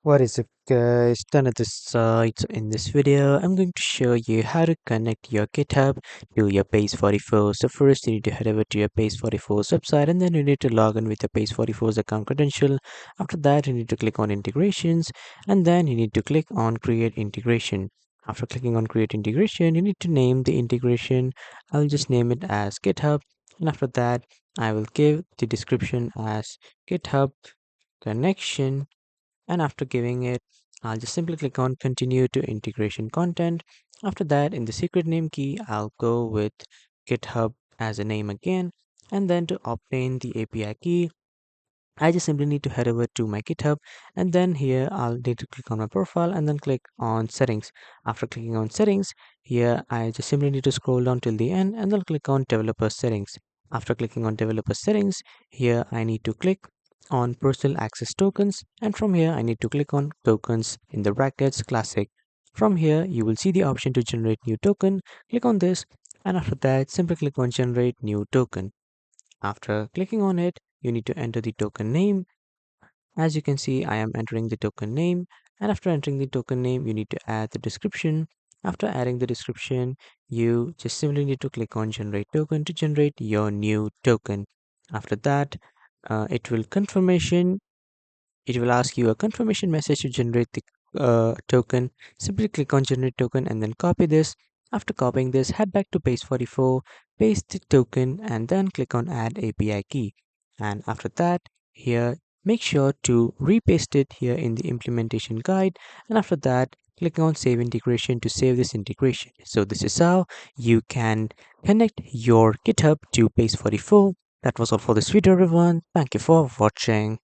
What is up guys, done at this side. So in this video I'm going to show you how to connect your GitHub to your Base44. So first you need to head over to your Base44's website, and then you need to log in with your Base44's account credential. After that you need to click on integrations, and then you need to click on create integration. After clicking on create integration, you need to name the integration. I'll just name it as GitHub, and after that I will give the description as GitHub connection, and after giving it, I'll just simply click on continue to integration content. After that, in the secret name key, I'll go with GitHub as a name again, and then to obtain the API key, I just simply need to head over to my GitHub, and then here I'll need to click on my profile and then click on settings. After clicking on settings, here I just simply need to scroll down till the end and then click on developer settings. After clicking on developer settings, here I need to click on personal access tokens, and from here I need to click on tokens in the brackets classic. From here you will see the option to generate new token. Click on this, and after that simply click on generate new token. After clicking on it, you need to enter the token name. As you can see, I am entering the token name, and after entering the token name, you need to add the description. After adding the description, you just simply need to click on generate token to generate your new token. After that, it will ask you a confirmation message to generate the token. Simply click on generate token and then copy this. After copying this, head back to page 44, paste the token, and then click on add API key. And after that, here make sure to repaste it here in the implementation guide. And after that, click on save integration to save this integration. So this is how you can connect your GitHub to Base44. That was all for this video, everyone. Thank you for watching.